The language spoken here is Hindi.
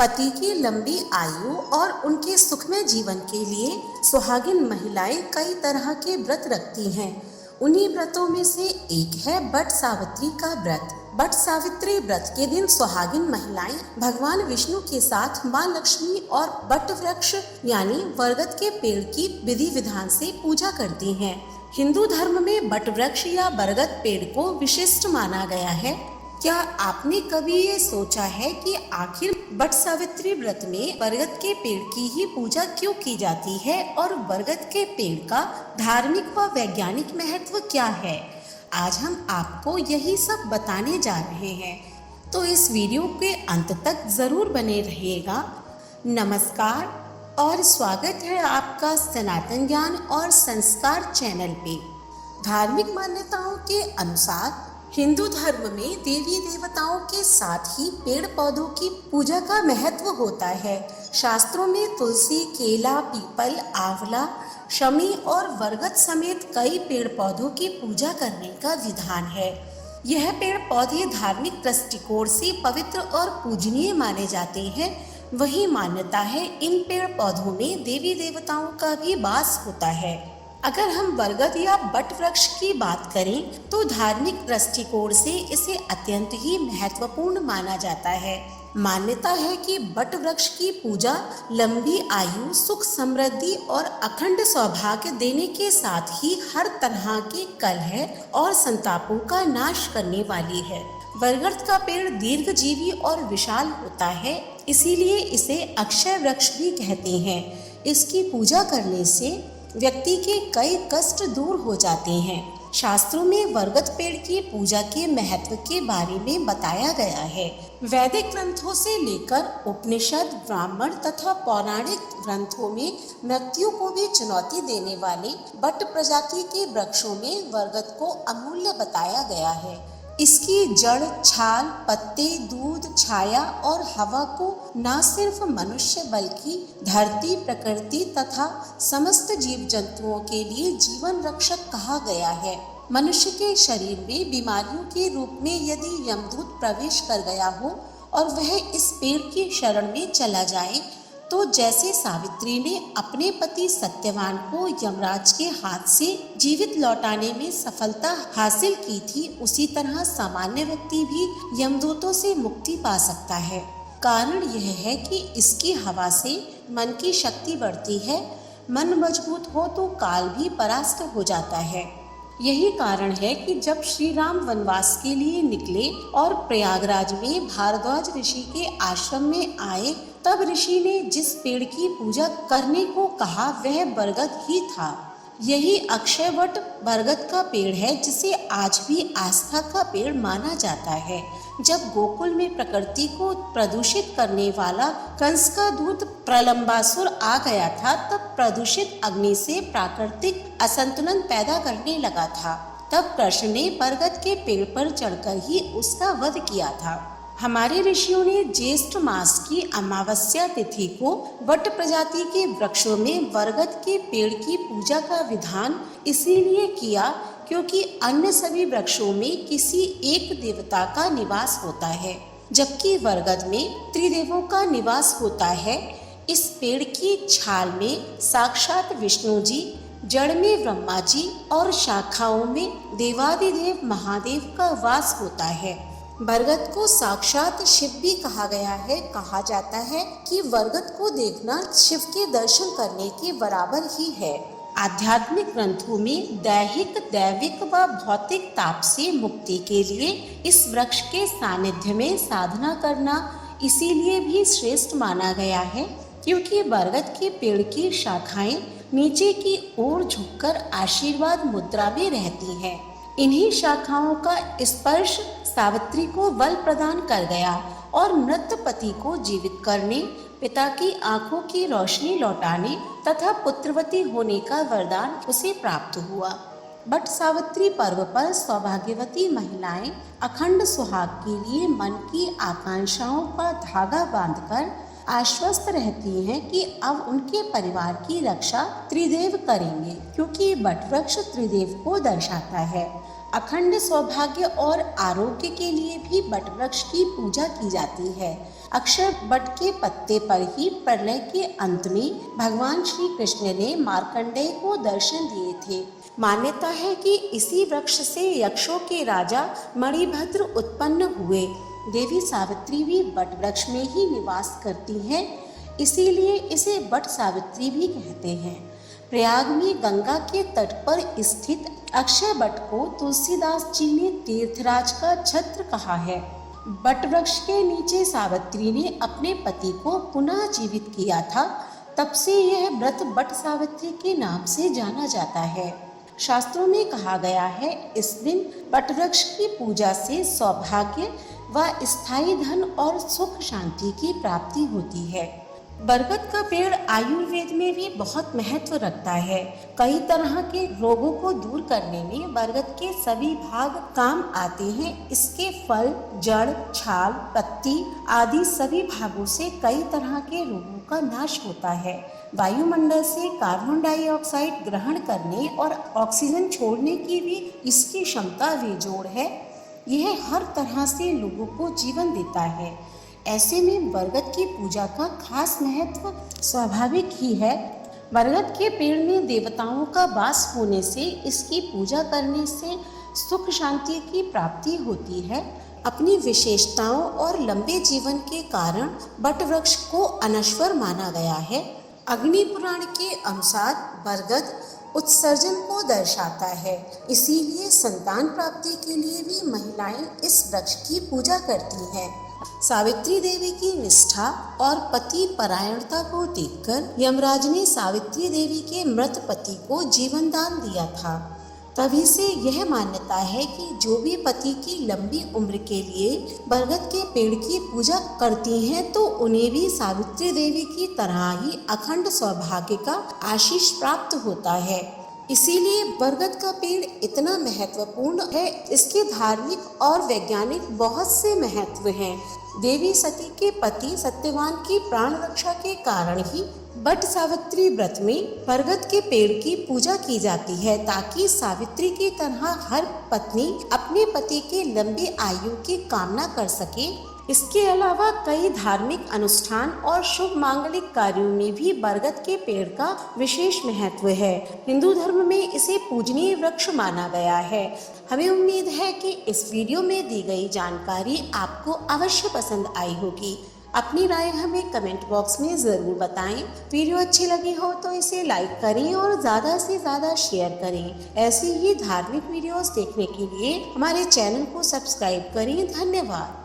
पति की लंबी आयु और उनके सुखमय जीवन के लिए सुहागिन महिलाएं कई तरह के व्रत रखती हैं। उन्हीं व्रतों में से एक है बट सावित्री का व्रत। बट सावित्री व्रत के दिन सुहागिन महिलाएं भगवान विष्णु के साथ मां लक्ष्मी और बट वृक्ष यानी बरगद के पेड़ की विधि विधान से पूजा करती हैं। हिंदू धर्म में बट वृक्ष या बरगद पेड़ को विशिष्ट माना गया है। क्या आपने कभी ये सोचा है कि आखिर बट सावित्री व्रत में बरगद के पेड़ की ही पूजा क्यों की जाती है और बरगद के पेड़ का धार्मिक व वैज्ञानिक महत्व क्या है? आज हम आपको यही सब बताने जा रहे हैं, तो इस वीडियो के अंत तक जरूर बने रहिएगा। नमस्कार और स्वागत है आपका सनातन ज्ञान और संस्कार चैनल पे। धार्मिक मान्यताओं के अनुसार हिंदू धर्म में देवी देवताओं के साथ ही पेड़ पौधों की पूजा का महत्व होता है। शास्त्रों में तुलसी, केला, पीपल, आंवला, शमी और बरगद समेत कई पेड़ पौधों की पूजा करने का विधान है। यह पेड़ पौधे धार्मिक दृष्टिकोण से पवित्र और पूजनीय माने जाते हैं। वही मान्यता है इन पेड़ पौधों में देवी देवताओं का भी वास होता है। अगर हम बरगद या बट वृक्ष की बात करें तो धार्मिक दृष्टिकोण से इसे अत्यंत ही महत्वपूर्ण माना जाता है। मान्यता है कि बट वृक्ष की पूजा लंबी आयु, सुख, समृद्धि और अखंड सौभाग्य देने के साथ ही हर तरह के कलह और संतापों का नाश करने वाली है। बरगद का पेड़ दीर्घजीवी और विशाल होता है, इसीलिए इसे अक्षय वृक्ष भी कहते हैं। इसकी पूजा करने से व्यक्ति के कई कष्ट दूर हो जाते हैं। शास्त्रों में बरगद पेड़ की पूजा के महत्व के बारे में बताया गया है। वैदिक ग्रंथों से लेकर उपनिषद, ब्राह्मण तथा पौराणिक ग्रंथों में मृत्यु को भी चुनौती देने वाले बट प्रजाति के वृक्षों में बरगद को अमूल्य बताया गया है। इसकी जड़, छाल, पत्ते, दूध, छाया और हवा को न सिर्फ मनुष्य बल्कि धरती, प्रकृति तथा समस्त जीव जंतुओं के लिए जीवन रक्षक कहा गया है। मनुष्य के शरीर में बीमारियों के रूप में यदि यमदूत प्रवेश कर गया हो और वह इस पेड़ की शरण में चला जाए तो जैसे सावित्री ने अपने पति सत्यवान को यमराज के हाथ से जीवित लौटाने में सफलता हासिल की थी, उसी तरह सामान्य व्यक्ति भी यमदूतों से मुक्ति पा सकता है। कारण यह है कि इसकी हवा से मन की शक्ति बढ़ती है। मन मजबूत हो तो काल भी परास्त हो जाता है। यही कारण है कि जब श्री राम वनवास के लिए निकले और प्रयागराज में भारद्वाज ऋषि के आश्रम में आए, तब ऋषि ने जिस पेड़ की पूजा करने को कहा वह बरगद ही था। यही अक्षयवट बरगद का पेड़ है जिसे आज भी आस्था का पेड़ माना जाता है। जब गोकुल में प्रकृति को प्रदूषित करने वाला कंस का दूत प्रलंबासुर आ गया था, तब प्रदूषित अग्नि से प्राकृतिक असंतुलन पैदा करने लगा था। तब कृष्ण ने बरगद के पेड़ पर चढ़कर ही उसका वध किया था। हमारे ऋषियों ने ज्येष्ठ मास की अमावस्या तिथि को बट प्रजाति के वृक्षों में बरगद के पेड़ की पूजा का विधान इसीलिए किया क्योंकि अन्य सभी वृक्षों में किसी एक देवता का निवास होता है, जबकि बरगद में त्रिदेवों का निवास होता है। इस पेड़ की छाल में साक्षात विष्णु जी, जड़ में ब्रह्मा जी और शाखाओं में देवादिदेव महादेव का वास होता है। बरगद को साक्षात शिव भी कहा गया है। कहा जाता है कि बरगद को देखना शिव के दर्शन करने के बराबर ही है। आध्यात्मिक ग्रंथों में दैहिक, दैविक व भौतिक ताप से मुक्ति के लिए इस वृक्ष के सानिध्य में साधना करना इसीलिए भी श्रेष्ठ माना गया है क्योंकि बरगद के पेड़ की शाखाएं नीचे की ओर झुककर आशीर्वाद मुद्रा में रहती हैं। इन्हीं शाखाओं का स्पर्श सावित्री को बल प्रदान कर गया और मृत पति को जीवित करने, पिता की आंखों की रोशनी लौटाने तथा पुत्रवती होने का वरदान उसे प्राप्त हुआ। बट सावित्री पर्व पर सौभाग्यवती महिलाएं अखंड सुहाग के लिए मन की आकांक्षाओं का धागा बांधकर आश्वस्त रहती हैं कि अब उनके परिवार की रक्षा त्रिदेव करेंगे, क्योंकि बटवृक्ष त्रिदेव को दर्शाता है। अखंड सौभाग्य और आरोग्य के लिए भी बटवृक्ष की पूजा की जाती है। अक्षय वट के पत्ते पर ही प्रलय के अंत में भगवान श्री कृष्ण ने मार्कंडेय को दर्शन दिए थे। मान्यता है कि इसी वृक्ष से यक्षों के राजा मणिभद्र उत्पन्न हुए। देवी सावित्री भी वट वृक्ष में ही निवास करती हैं, इसीलिए इसे वट सावित्री भी कहते हैं। प्रयाग में गंगा के तट पर स्थित अक्षय वट को तुलसीदास जी ने तीर्थराज का छत्र कहा है। वट वृक्ष के नीचे सावित्री ने अपने पति को पुनः जीवित किया था, तब से यह व्रत वट सावित्री के नाम से जाना जाता है। शास्त्रों में कहा गया है, इस दिन वट वृक्ष की पूजा से सौभाग्य व स्थायी धन और सुख शांति की प्राप्ति होती है। बरगद का पेड़ आयुर्वेद में भी बहुत महत्व रखता है। कई तरह के रोगों को दूर करने में बरगद के सभी भाग काम आते हैं। इसके फल, जड़, छाल, पत्ती आदि सभी भागों से कई तरह के रोगों का नाश होता है। वायुमंडल से कार्बन डाइऑक्साइड ग्रहण करने और ऑक्सीजन छोड़ने की भी इसकी क्षमता बेजोड़ है। यह हर तरह से लोगों को जीवन देता है। ऐसे में बरगद की पूजा का खास महत्व स्वाभाविक ही है। बरगद के पेड़ में देवताओं का वास होने से इसकी पूजा करने से सुख शांति की प्राप्ति होती है। अपनी विशेषताओं और लंबे जीवन के कारण वट वृक्ष को अनश्वर माना गया है। अग्नि पुराण के अनुसार बरगद उत्सर्जन को दर्शाता है, इसीलिए संतान प्राप्ति के लिए भी महिलाएं इस वृक्ष की पूजा करती हैं। सावित्री देवी की निष्ठा और पति परायणता को देखकर यमराज ने सावित्री देवी के मृत पति को जीवन दान दिया था। तभी से यह मान्यता है कि जो भी पति की लंबी उम्र के लिए बरगद के पेड़ की पूजा करती हैं, तो उन्हें भी सावित्री देवी की तरह ही अखंड सौभाग्य का आशीष प्राप्त होता है। इसीलिए बरगद का पेड़ इतना महत्वपूर्ण है। इसके धार्मिक और वैज्ञानिक बहुत से महत्व हैं। देवी सती के पति सत्यवान की प्राण रक्षा के कारण ही वट सावित्री व्रत में बरगद के पेड़ की पूजा की जाती है, ताकि सावित्री की तरह हर पत्नी अपने पति के लंबी आयु की कामना कर सके। इसके अलावा कई धार्मिक अनुष्ठान और शुभ मांगलिक कार्यों में भी बरगद के पेड़ का विशेष महत्व है। हिंदू धर्म में इसे पूजनीय वृक्ष माना गया है। हमें उम्मीद है कि इस वीडियो में दी गई जानकारी आपको अवश्य पसंद आई होगी। अपनी राय हमें कमेंट बॉक्स में ज़रूर बताएं। वीडियो अच्छी लगी हो तो इसे लाइक करें और ज़्यादा से ज़्यादा शेयर करें। ऐसी ही धार्मिक वीडियोस देखने के लिए हमारे चैनल को सब्सक्राइब करें। धन्यवाद।